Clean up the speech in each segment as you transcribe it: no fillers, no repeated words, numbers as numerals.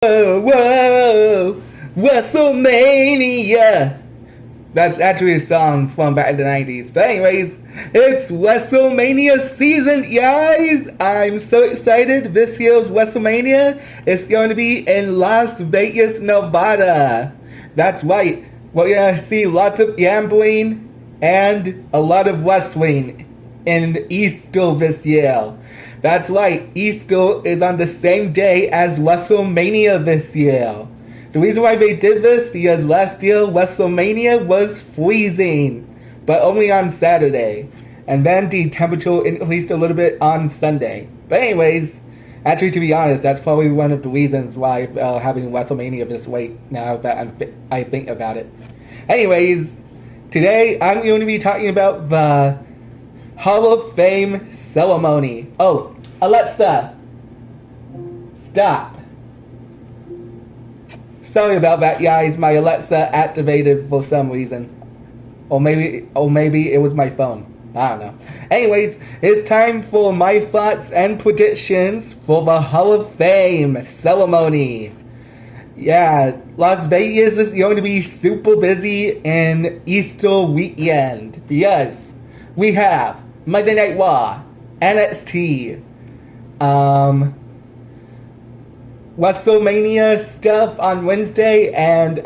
Whoa, whoa, WrestleMania! That's actually a song from back in the 90s. But anyways, it's WrestleMania season, guys! I'm so excited. This year's WrestleMania is going to be in Las Vegas, Nevada. That's right. We're going to see lots of gambling and a lot of wrestling in Easter this year. That's right, Easter is on the same day as WrestleMania this year. The reason why they did this because last year WrestleMania was freezing, but only on Saturday. And then the temperature increased a little bit on Sunday. But anyways, actually to be honest, that's probably one of the reasons why having WrestleMania this late now that I think about it. Anyways, today I'm going to be talking about the Hall of Fame ceremony. Oh, Alexa, stop. Sorry about that, guys. My Alexa activated for some reason. Or maybe it was my phone. I don't know. Anyways, it's time for my thoughts and predictions for the Hall of Fame ceremony. Yeah, Las Vegas is going to be super busy in Easter weekend. Yes, we have Monday Night Raw, NXT, WrestleMania stuff on Wednesday, and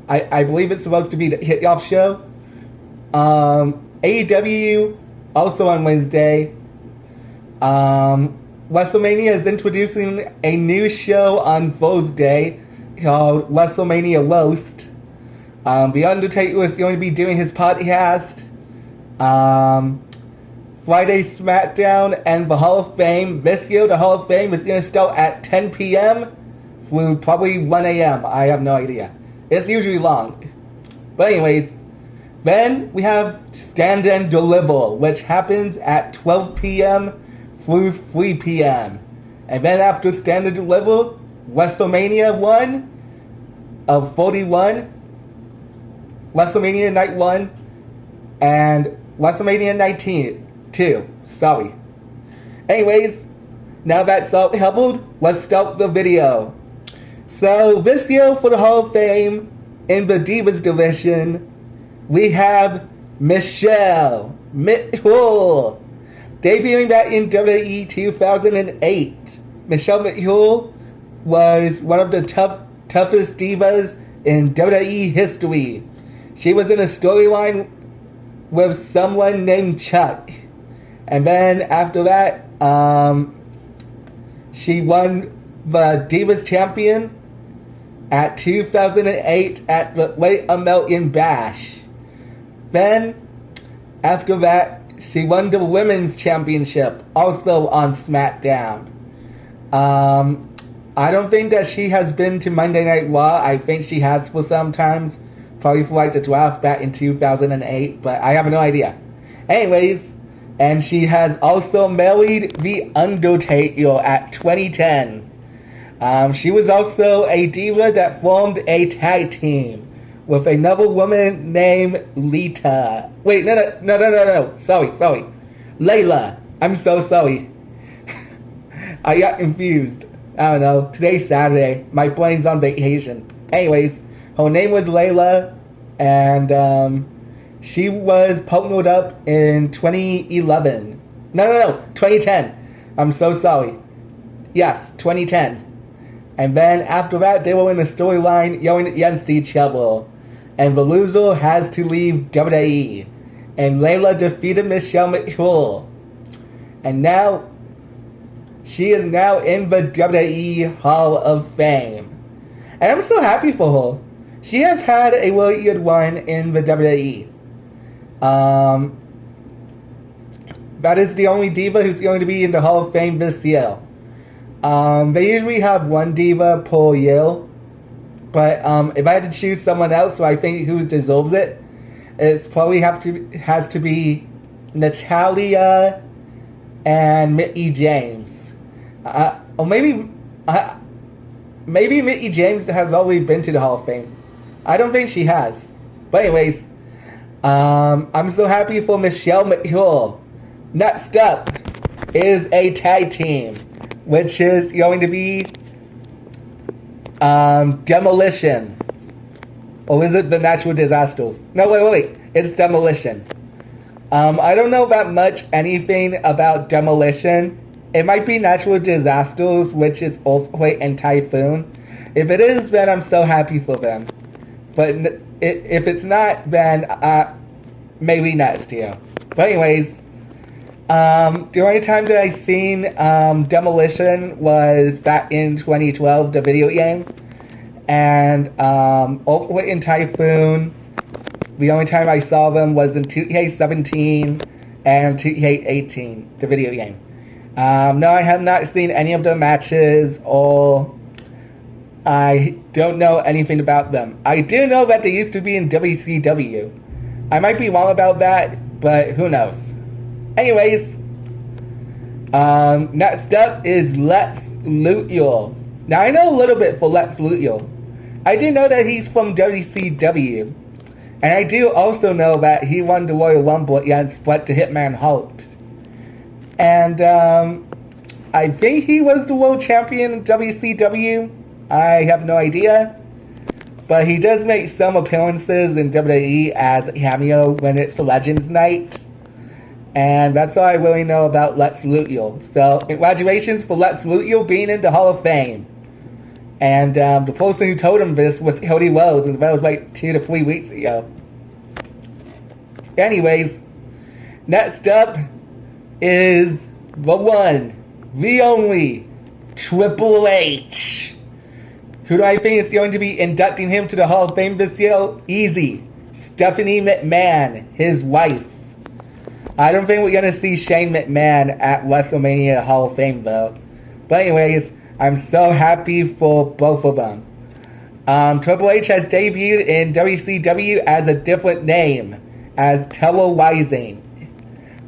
I believe it's supposed to be the hit-off show. AEW also on Wednesday. WrestleMania is introducing a new show on Thursday called WrestleMania Roast. The Undertaker is going to be doing his podcast. Friday SmackDown and the Hall of Fame. This year, the Hall of Fame is going to start at 10 p.m. through probably 1 a.m. I have no idea. It's usually long. But anyways, then we have Stand and Deliver, which happens at 12 p.m. through 3 p.m. And then after Stand and Deliver, WrestleMania 1 of 41, WrestleMania Night 1, and WrestleMania 19. Sorry. Anyways, now that's all covered, let's start the video. So this year for the Hall of Fame, in the Divas division, we have Michelle McCool, debuting back in WWE 2008. Michelle McCool was one of the toughest divas in WWE history. She was in a storyline with someone named Chuck. And then after that, she won the Divas Champion at 2008 at the Great American Bash. Then, after that, she won the Women's Championship, also on SmackDown. I don't think that she has been to Monday Night Raw. I think she has for some times, probably for like the draft back in 2008, but I have no idea. Anyways, and she has also married The Undertaker at 2010. She was also a diva that formed a tag team with another woman named Lita. Wait, no. Sorry. Layla. I'm so sorry. I got confused. I don't know. Today's Saturday. My brain's on vacation. Anyways, her name was Layla, and she was partnered up in 2011. No, 2010. I'm so sorry. Yes, 2010. And then after that, they were in a storyline yelling against each other. And the loser has to leave WWE. And Layla defeated Michelle McCool. And now, she is now in the WWE Hall of Fame. And I'm so happy for her. She has had a really good run in the WWE. That is the only diva who's going to be in the Hall of Fame this year. They usually have one diva per year, but if I had to choose someone else who I think who deserves it, it's probably has to be Natalia and Mickie James. Or maybe Mickie James has already been to the Hall of Fame. I don't think she has. But anyways, I'm so happy for Michelle McCool. Next up is a tag team, which is going to be Demolition. Or is it the natural disasters? No, wait. It's demolition. I don't know that much anything about demolition. It might be natural disasters, which is earthquake and typhoon. If it is, then I'm so happy for them. But if it's not, then maybe next year. But anyways, the only time that I seen Demolition was back in 2012, the video game. And Earthquake and Typhoon, the only time I saw them was in 2K17 and 2K18, the video game. No, I have not seen any of the matches, or I don't know anything about them. I do know that they used to be in WCW. I might be wrong about that, but who knows. Anyways, next up is Lex Luthor. Now, I know a little bit for Lex Luthor. I do know that he's from WCW. And I do also know that he won the Royal Rumble against Bret the Hitman Hart. And I think he was the world champion in WCW. I have no idea. But he does make some appearances in WWE as a cameo when it's the Legends Night. And that's all I really know about Lex Luthor. So, congratulations for Lex Luthor being in the Hall of Fame. And the person who told him this was Cody Rhodes, and that was like 2 to 3 weeks ago. Anyways, next up is the one, the only, Triple H. Who do I think is going to be inducting him to the Hall of Fame this year? Easy. Stephanie McMahon, his wife. I don't think we're going to see Shane McMahon at WrestleMania Hall of Fame, though. But anyways, I'm so happy for both of them. Triple H has debuted in WCW as a different name, as Terrell Rising.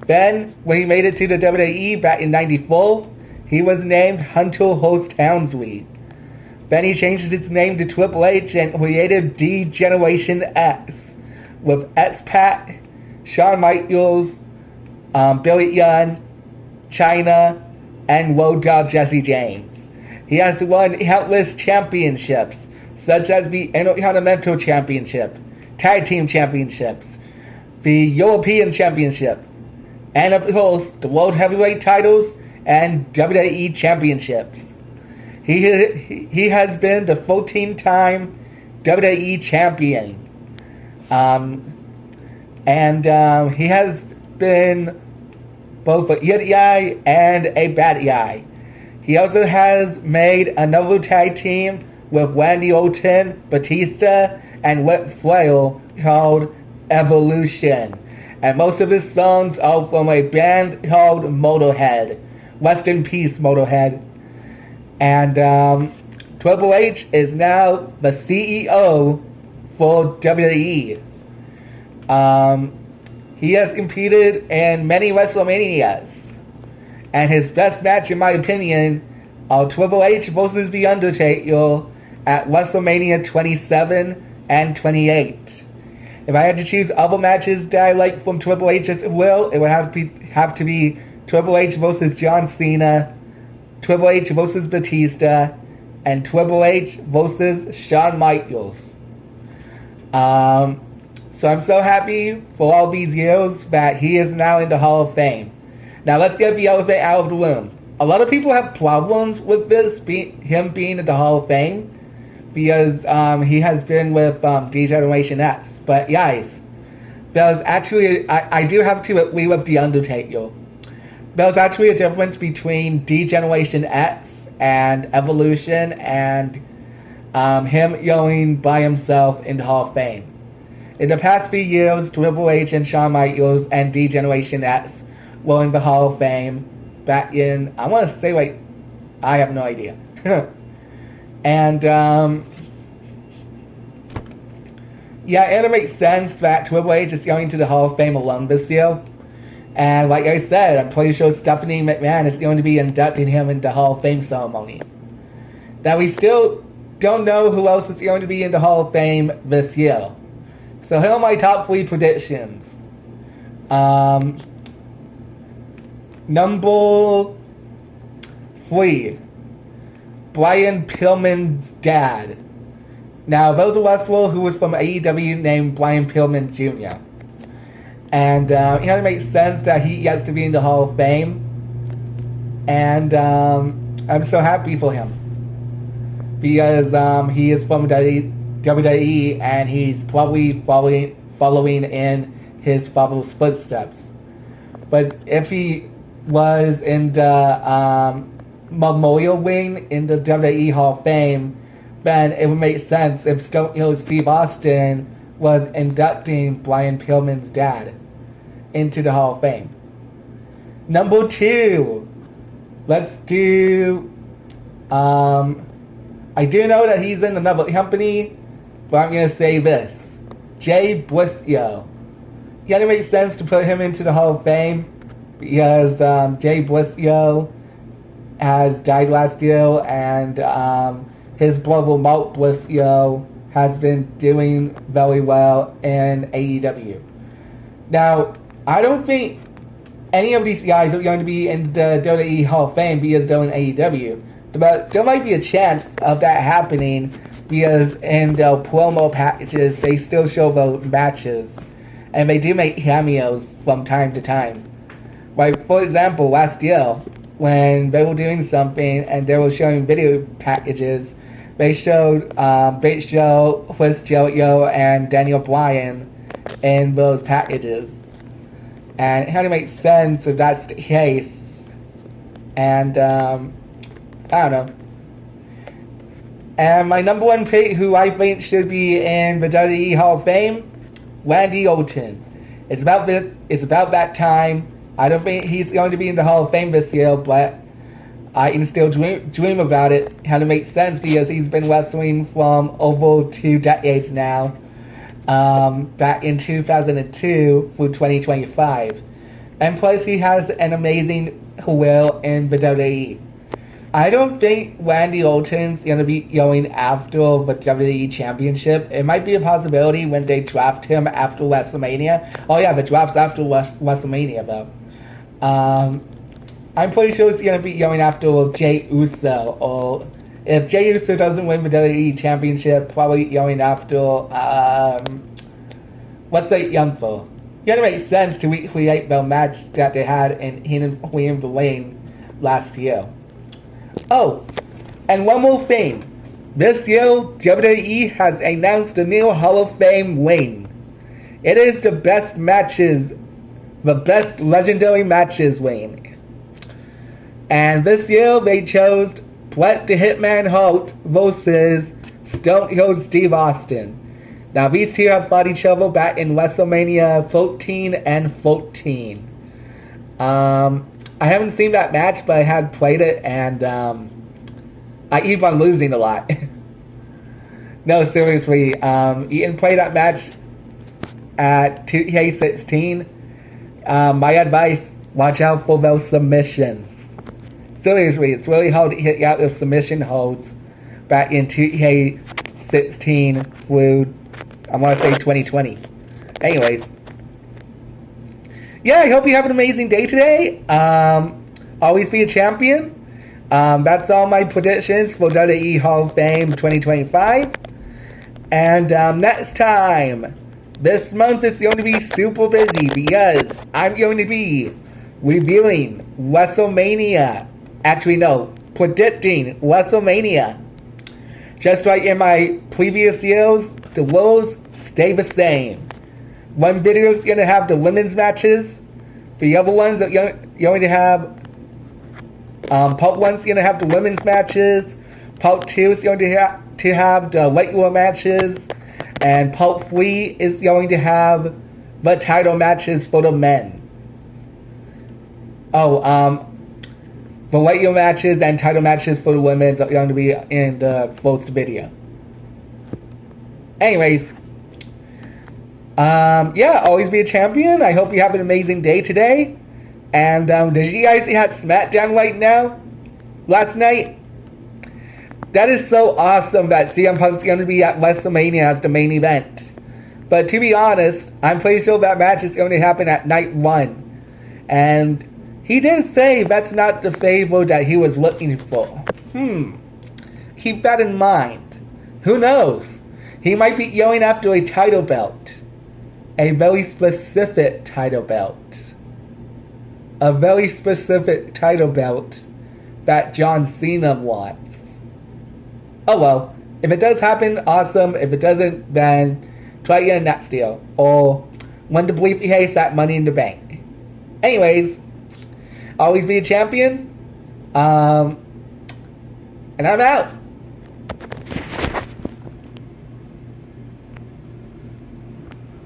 Then, when he made it to the WWE back in '94, he was named Hunter Hearst Helmsley. Then he changed his name to Triple H and created D-Generation X, with X-Pac, Shawn Michaels, Billy Gunn, Chyna, and Road Dogg Jesse James. He has won countless championships, such as the Intercontinental Championship, Tag Team Championships, the European Championship, and of course, the World Heavyweight titles and WWE Championships. He has been the 14-time WWE Champion. He has been both a good guy and a bad guy. He also has made another tag team with Randy Orton, Batista, and Ric Flair called Evolution. And most of his songs are from a band called Motorhead. Rest in peace, Motorhead. And Triple H is now the CEO for WWE. He has competed in many WrestleManias. And his best match, in my opinion, are Triple H versus The Undertaker at WrestleMania 27 and 28. If I had to choose other matches that I like from Triple H's career, it would have to be Triple H versus John Cena, Triple H versus Batista, and Triple H versus Shawn Michaels. So I'm so happy for all these years that he is now in the Hall of Fame. Now let's get the elephant out of the room. A lot of people have problems with this, him being in the Hall of Fame, because he has been with D-Generation X. But guys, there's actually, I do have to agree with The Undertaker. There's actually a difference between D-Generation X and Evolution and him going by himself in the Hall of Fame. In the past few years, Triple H and Shawn Michaels and D-Generation X were in the Hall of Fame back in, I want to say, like, I have no idea. And, yeah, it makes sense that Triple H is going to the Hall of Fame alone this year. And like I said, I'm pretty sure Stephanie McMahon is going to be inducting him into the Hall of Fame ceremony. Now, we still don't know who else is going to be in the Hall of Fame this year. So here are my top 3 predictions. Number 3. Brian Pillman's dad. Now, there was a wrestler who was from AEW named Brian Pillman Jr. And it kind of makes sense that he gets to be in the Hall of Fame. And I'm so happy for him. Because he is from WWE and he's probably following in his father's footsteps. But if he was in the Memorial Wing in the WWE Hall of Fame, then it would make sense if Stone Cold Steve Austin was inducting Brian Pillman's dad into the Hall of Fame. Number 2, let's do, I do know that he's in another company, but I'm going to say this. Jay Briscoe. It kind of makes sense to put him into the Hall of Fame because Jay Briscoe has died last year, and his brother Mark Briscoe has been doing very well in AEW. Now, I don't think any of these guys are going to be in the WWE Hall of Fame because they're in AEW. But there might be a chance of that happening because in their promo packages, they still show the matches. And they do make cameos from time to time. Like, for example, last year, when they were doing something and they were showing video packages, they showed Big Show, Chris Jericho, and Daniel Bryan in those packages. And it kind of makes sense if that's the case. And, I don't know. And my number 1 pick, who I think should be in the WWE Hall of Fame, Randy Orton. It's about that time. I don't think he's going to be in the Hall of Fame this year, but I can still dream about it. It kind of makes sense because he's been wrestling from over 2 decades now. Back in 2002 through 2025. And plus he has an amazing career in the WWE. I don't think Randy Orton's going to be going after the WWE Championship. It might be a possibility when they draft him after WrestleMania. Oh yeah, the draft's after WrestleMania though. I'm pretty sure it's going to be going after Jey Uso, or if Jey Uso doesn't win the WWE Championship, probably going after, what's that young for? It's going to make sense to recreate the match that they had in Hidden Queen of the Lane last year. Oh, and one more thing. This year, WWE has announced a new Hall of Fame wing. It is the best legendary matches wing. And this year, they chose Bret the Hitman Hart versus Stone Cold Steve Austin. Now, these two have fought each other back in WrestleMania 13 and 14. I haven't seen that match, but I had played it, and I keep on losing a lot. No, seriously, you can play that match at 2K16. My advice, watch out for those submissions. Seriously, it's really hard to hit out with submission holds back in 2K16 through, I want to say 2020. Anyways. Yeah, I hope you have an amazing day today. Always be a champion. That's all my predictions for WWE Hall of Fame 2025. And next time, this month is going to be super busy because I'm going to be reviewing WrestleMania. Actually, no, predicting WrestleMania. Just like in my previous years, the rules stay the same. One video is going to have the women's matches. The other ones are going to have... part 1 is going to have the women's matches. Part 2 is going to have the regular matches. And part 3 is going to have the title matches for the men. The regular matches and title matches for the women are going to be in the first video. Anyways... yeah, always be a champion. I hope you have an amazing day today. And, did you guys see that SmackDown right now? Last night? That is so awesome that CM Punk's going to be at WrestleMania as the main event. But to be honest, I'm pretty sure that match is going to happen at night 1. And he did say that's not the favor that he was looking for. keep that in mind. Who knows? He might be going after a title belt. A very specific title belt. A very specific title belt that John Cena wants. Oh well. If it does happen, awesome. If it doesn't, then try again next year. Or when the briefcase at Money in the Bank. Anyways, always be a champion. And I'm out.